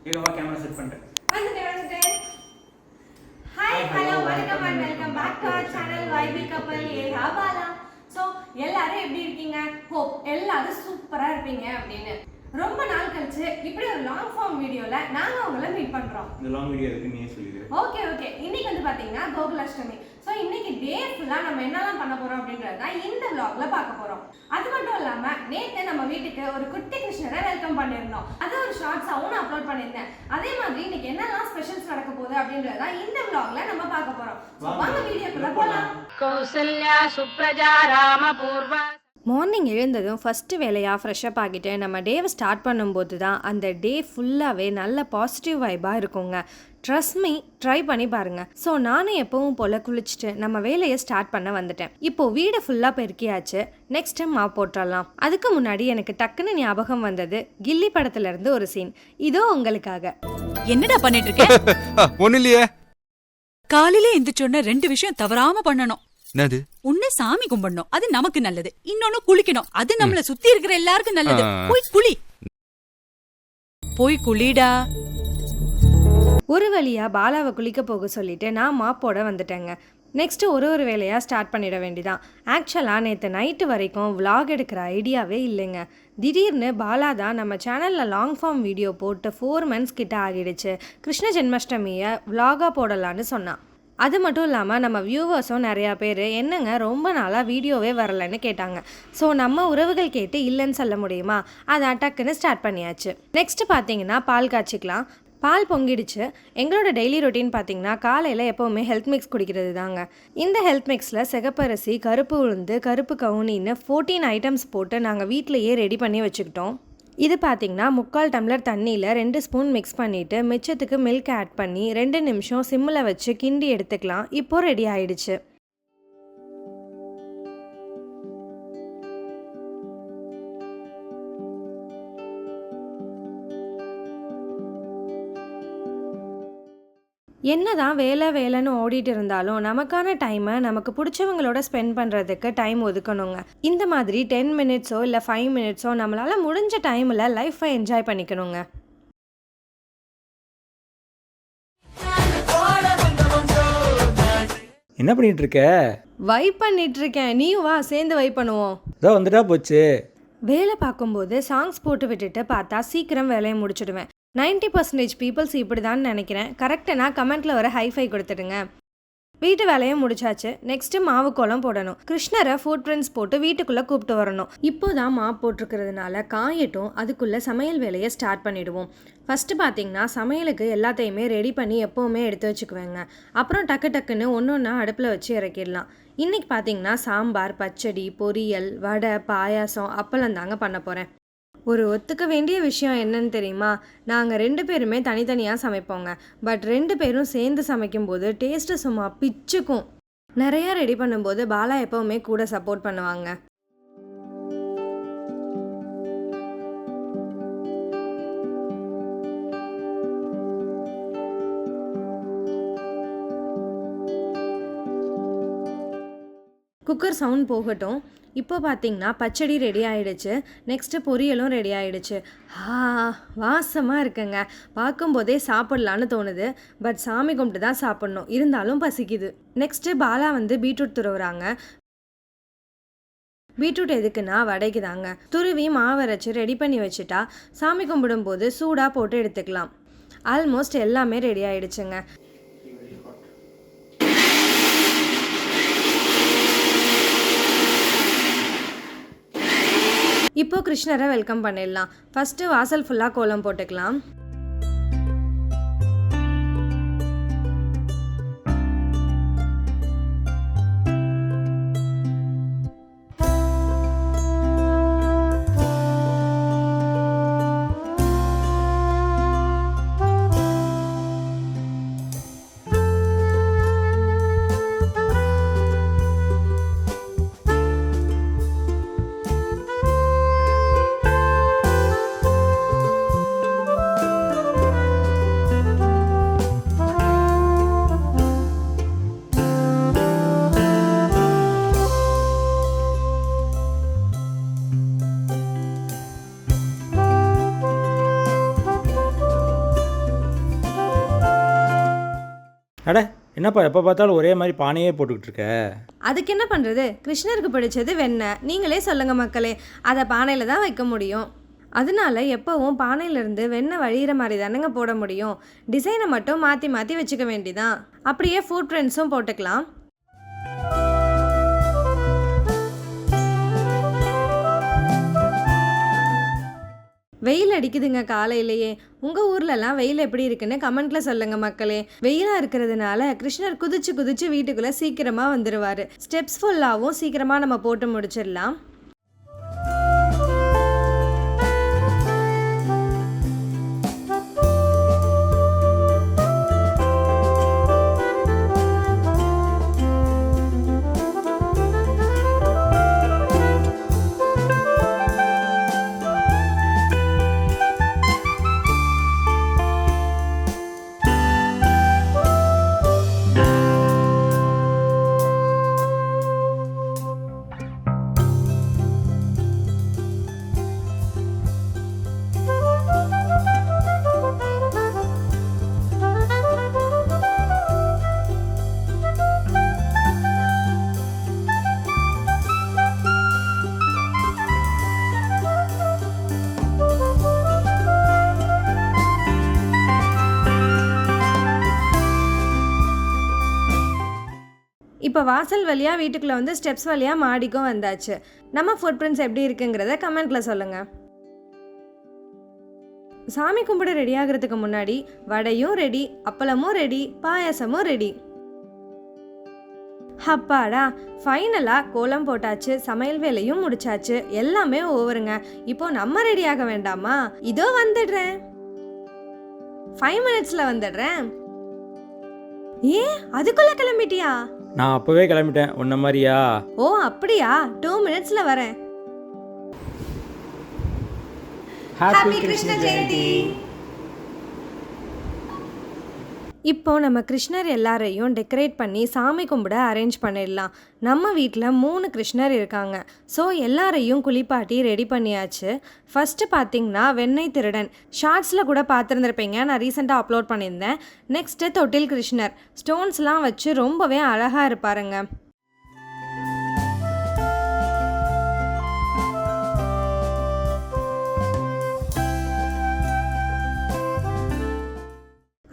வேகமா camera set பண்ணிட்டேன். வந்துட்டேன். Hi hello welcome and welcome back to our channel வைபி கப்பல் பாலா. ஸோ எல்லாரும் எப்படி இருக்கீங்க? ஹோப் எல்லாரும் சூப்பரா இருப்பீங்க அப்படின்னு. ரொம்ப நாள் கழிச்சு இப்படி ஒரு லாங் ஃபார்ம் வீடியோல நாங்க உங்களை மீட் பண்றோம். இந்த லாங் வீடியோ இருக்கு, நீயே சொல்லிடு. ஓகே இன்னைக்கு வந்து பாத்தீங்கன்னா கோகுலாஷ்டமி. ஸோ இன்னைக்கு டே ஃபுல்லா நம்ம என்னெல்லாம் பண்ண போறோம் அப்படின்றத இந்த vlogல பார்க்க போறோம். அது மட்டும் இல்லாம நேத்து நம்ம வீட்டுக்கு ஒரு குட்டி கிருஷ்ணரை வெல்கம் பண்ணிருந்தோம். அது ஒரு ஷார்ட்ஸாவும் நான் அப்லோட் பண்ணிருந்தேன். அதே மாதிரி இன்னைக்கு என்னெல்லாம் ஸ்பெஷல்ஸ் நடக்க போகுது அப்படின்றத இந்த vlogல நம்ம பார்க்க போறோம். வாங்க வீடியோக்குள்ள போலாம். கௌசல்யா சுப்ரஜா ராமபூர்வா. மார்னிங் எழுந்ததும் ஃபஸ்ட்டு வேலையாக ஃப்ரெஷ்அப் ஆகிட்டு நம்ம டேவை ஸ்டார்ட் பண்ணும்போது தான் அந்த டே ஃபுல்லாகவே நல்ல பாசிட்டிவ் வைபாக இருக்குங்க. ட்ரஸ்ட் மீ, ட்ரை பண்ணி பாருங்கள். ஸோ நானும் எப்பவும் போல் குளிச்சுட்டு நம்ம வேலையை ஸ்டார்ட் பண்ண வந்துட்டேன். இப்போது வீடு ஃபுல்லாக பெருக்கியாச்சு. நெக்ஸ்ட் டைம் மாப் போட்டுடலாம். அதுக்கு முன்னாடி எனக்கு டக்குன்னு ஞாபகம் வந்தது கில்லி படத்துலேருந்து ஒரு சீன். இதோ உங்களுக்காக. என்னடா பண்ணிட்டு இருக்க? ஒண்ணு இல்லையே. காலையில எந்திரிச்சோன்ன 2 விஷயம் தவறாம பண்ணணும். என்னது? ஒண்ணு சாமி கும்பிடணும், அது நமக்கு நல்லது. இன்னொன்னு குளிக்கணும், அது நம்மள சுத்தி இருக்கிற எல்லாருக்கும் நல்லது. போய் குளிடா. ஒரு வழியாக பாலாவை குளிக்க போக சொல்லிட்டு நான் மாப்போட வந்துட்டேங்க. நெக்ஸ்ட்டு ஒரு வேலையாக ஸ்டார்ட் பண்ணிட வேண்டிதான். ஆக்சுவலாக நேற்று நைட்டு வரைக்கும் vlog எடுக்கிற ஐடியாவே இல்லைங்க. திடீர்னு பாலா தான் நம்ம சேனலில் லாங் ஃபார்ம் வீடியோ போட்டு 4 months கிட்ட ஆகிடுச்சு, கிருஷ்ண ஜென்மாஷ்டமியை vlog-ஆ போடலான்னு சொன்னான். அது மட்டும் இல்லாமல் நம்ம வியூவர்ஸும் நிறையா பேர் என்னங்க ரொம்ப நாளாக வீடியோவே வரலன்னு கேட்டாங்க. ஸோ நம்ம உறவுகள் கேட்டு இல்லைன்னு சொல்ல முடியுமா? அதை டக்குன்னு ஸ்டார்ட் பண்ணியாச்சு. நெக்ஸ்ட்டு பார்த்தீங்கன்னா பால் காய்ச்சிக்கலாம். பால் பொங்கிடுச்சு. எங்களோட டெய்லி ரொட்டீன் பார்த்தீங்கன்னா காலையில் எப்போவுமே ஹெல்த் மிக்ஸ் குடிக்கிறது தாங்க. இந்த ஹெல்த் மிக்ஸில் சிகப்பரிசி, கருப்பு உளுந்து, கருப்பு கவுனின்னு 14 ஐட்டம்ஸ் போட்டு நாங்கள் வீட்டிலையே ரெடி பண்ணி வச்சுக்கிட்டோம். இது பார்த்திங்கன்னா 3/4 டம்ளர் தண்ணியில் 2 ஸ்பூன் மிக்ஸ் பண்ணிவிட்டு மிச்சத்துக்கு மில்க் ஆட் பண்ணி 2 நிமிஷம் சிம்மில் வச்சு கிண்டி எடுத்துக்கலாம். இப்போது ரெடி ஆயிடுச்சு. என்னதான் வேலைன்னு ஓடிட்டு இருந்தாலும் நமக்கான டைமை நமக்கு பிடிச்சவங்களோட ஸ்பெண்ட் பண்ணுறதுக்கு டைம் ஒதுக்கணுங்க. இந்த மாதிரி 10 மினிட்ஸோ இல்லை 5 மினிட்ஸோ நம்மளால் முடிஞ்ச டைமில் லைஃப்பை என்ஜாய் பண்ணிக்கணுங்க. என்ன பண்ணிட்டு இருக்க? வைப் பண்ணிட்டு இருக்கேன். நீயும் வா, சேர்ந்து வைப் பண்ணுவோம். இதோ வந்துட்டா போச்சு. வேலை பார்க்கும்போது சாங்ஸ் போட்டு விட்டுட்டு பார்த்தா சீக்கிரம் வேலையை முடிச்சிடுவேன். 90% பீப்புள்ஸ் இப்படி தான் நினைக்கிறேன். கரெக்டுனா கமெண்ட்டில் வர ஹைஃபை கொடுத்துடுங்க. வீட்டு வேலையும் முடிச்சாச்சு. நெக்ஸ்ட்டு மாவு கோலம் போடணும். கிருஷ்ணரை ஃபுட் பிரிண்ட்ஸ் போட்டு வீட்டுக்குள்ளே கூப்பிட்டு வரணும். இப்போ தான் மாவு போட்டிருக்கிறதுனால காயட்டும், அதுக்குள்ளே சமையல் வேலையை ஸ்டார்ட் பண்ணிவிடுவோம். ஃபஸ்ட்டு பார்த்திங்கன்னா சமையலுக்கு எல்லாத்தையுமே ரெடி பண்ணி எப்போவுமே எடுத்து வச்சுக்குவேங்க. அப்புறம் டக்குன்னு ஒன்று அடுப்பில் வச்சு இறக்கிடலாம். இன்றைக்கி பார்த்திங்கன்னா சாம்பார், பச்சடி, பொரியல், வடை, பாயாசம், அப்பளம் தாங்க பண்ண போகிறேன். ஒரு ஒத்துக்க வேண்டிய விஷயம் என்னன்னு தெரியுமா? நாங்கள் 2 பேருமே தனித்தனியாக சமைப்போங்க. பட் 2 பேரும் சேர்ந்து சமைக்கும்போது டேஸ்ட்டு சும்மா பிச்சுக்கும். நிறையா ரெடி பண்ணும்போது பாலா எப்போவுமே கூட சப்போர்ட் பண்ணுவாங்க. குக்கர் சவுண்ட் போகட்டும். இப்போ பார்த்தீங்கன்னா பச்சடி ரெடி ஆகிடுச்சு. நெக்ஸ்ட்டு பொரியலும் ரெடி ஆகிடுச்சு. வாசமாக இருக்குங்க. பார்க்கும்போதே சாப்பிட்லான்னு தோணுது. பட் சாமி கும்பிட்டு தான் சாப்பிட்ணும், இருந்தாலும் பசிக்குது. நெக்ஸ்ட்டு பாலா வந்து பீட்ரூட் துருவுறாங்க. பீட்ரூட் எதுக்குன்னா வடைக்கு தாங்க. துருவி மாவரைச்சி ரெடி பண்ணி வச்சுட்டா சாமி கும்பிடும்போது சூடாக போட்டு எடுத்துக்கலாம். ஆல்மோஸ்ட் எல்லாமே ரெடி ஆகிடுச்சுங்க. இப்போ கிருஷ்ணரை வெல்கம் பண்ணிடலாம். ஃபஸ்ட்டு வாசல் ஃபுல்லாக கோலம் போட்டுக்கலாம். அட என்னப்பா எப்போ பார்த்தாலும் ஒரே மாதிரி பானையே போட்டுக்கிட்டு இருக்க? அதுக்கு என்ன பண்ணுறது, கிருஷ்ணருக்கு பிடிச்சது வெண்ணெய். நீங்களே சொல்லுங்கள் மக்களே, அதை பானையில் தான் வைக்க முடியும். அதனால எப்போவும் பானையிலேருந்து வெண்ணெய் வழிகிற மாதிரி தானேங்க போட முடியும். டிசைனை மட்டும் மாற்றி மாற்றி வச்சுக்க வேண்டிதான். அப்படியே ஃபுட் ட்ரெண்ட்ஸும் போட்டுக்கலாம். வெயில் அடிக்குதுங்க காலையிலேயே. உங்கள் ஊர்லலாம் வெயில் எப்படி இருக்குன்னு கமெண்ட்டில் சொல்லுங்கள் மக்களே. வெயிலாக இருக்கிறதுனால கிருஷ்ணர் குதிச்சு குதிச்சு வீட்டுக்குள்ளே சீக்கிரமாக வந்துடுவார். ஸ்டெப்ஸ் ஃபுல்லாகவும் சீக்கிரமாக நம்ம போட்டு முடிச்சிடலாம். இப்போ வாசல் வழியாக வீட்டுக்குள்ளே வந்து ஸ்டெப்ஸ் வழியாக மாடிக்கும் வந்தாச்சு. நம்ம ஃபுட் பிரிண்ட்ஸ் எப்படி இருக்குங்கிறத கமெண்ட்டில் சொல்லுங்கள். சாமி கும்பிட ரெடி ஆகிறதுக்கு முன்னாடி வடையும் ரெடி, அப்பளமும் ரெடி, பாயாசமும் ரெடி. அப்பாடா, ஃபைனலாக கோலம் போட்டாச்சு, சமையல் வேலையும் முடிச்சாச்சு, எல்லாமே ஓவருங்க. இப்போ நம்ம ரெடி ஆக வேண்டாமா? இதோ வந்துடுறேன், 5 minutesல வந்துடுறேன். ஏன் அதுக்குள்ளே கிளம்பிட்டியா? நான் அப்போவே கிளம்பிட்டேன் உன்ன மாதிரியா? ஓ அப்படியா, 2 minutesல வரேன். ஹாப்பி கிருஷ்ண ஜெயந்தி. இப்போ நம்ம கிருஷ்ணர் எல்லாரையும் டெக்கரேட் பண்ணி சாமி கும்பிட அரேஞ்ச் பண்ணிடலாம். நம்ம வீட்டில் 3 கிருஷ்ணர் இருக்காங்க. ஸோ எல்லாரையும் குளிப்பாட்டி ரெடி பண்ணியாச்சு. ஃபஸ்ட்டு பார்த்திங்கன்னா வெண்ணெய் திருடன், ஷார்ட்ஸில் கூட பார்த்துருந்துருப்பீங்க, நான் ரீசெண்டாக அப்லோட் பண்ணியிருந்தேன். நெக்ஸ்ட்டு தொட்டில் கிருஷ்ணர், ஸ்டோன்ஸ்லாம் வச்சு ரொம்பவே அழகாக இருப்பாருங்க.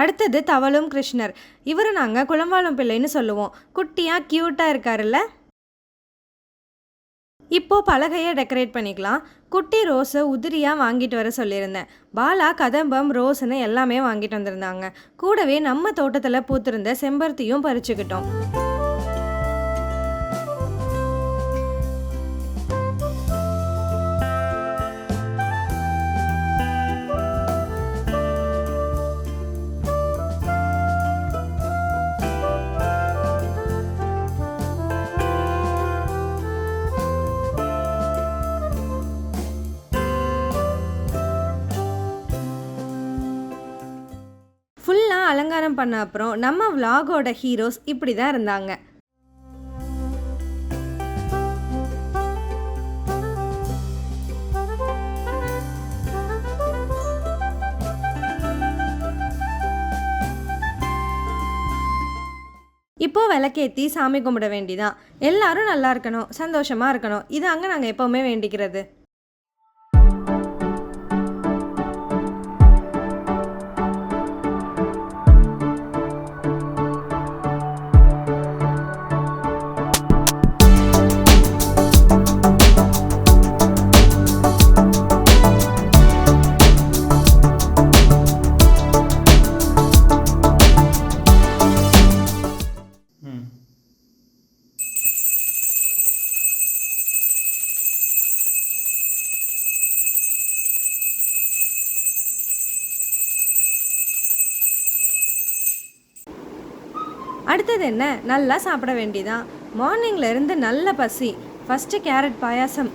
அடுத்தது தவளும் கிருஷ்ணர். இவரை நாங்கள் குளம்பாலம் பிள்ளைன்னு சொல்லுவோம். குட்டியாக க்யூட்டாக இருக்காருல்ல. இப்போது பலகையை டெக்கரேட் பண்ணிக்கலாம். குட்டி ரோஸை உதிரியாக வாங்கிட்டு வர சொல்லியிருந்தேன். பாலா கதம்பம் ரோஸ்ன்னு எல்லாமே வாங்கிட்டு வந்திருந்தாங்க. கூடவே நம்ம தோட்டத்தில் பூத்திருந்த செம்பருத்தியும் பறிச்சுக்கிட்டோம். ஃபுல்லாக அலங்காரம் பண்ண அப்புறம் நம்ம விலாகோட ஹீரோஸ் இப்படி தான் இருந்தாங்க. இப்போது விளக்கேற்றி சாமி கும்பிட வேண்டிதான். எல்லாரும் நல்லா இருக்கணும், சந்தோஷமாக இருக்கணும், இது அங்கே நாங்கள் எப்போவுமே வேண்டிக்கிறது. அடுத்தது என்ன, நல்லா சாப்பிட வேண்டிதான். மார்னிங்கில் இருந்து நல்ல பசி. ஃபஸ்ட்டு கேரட் பாயாசம்.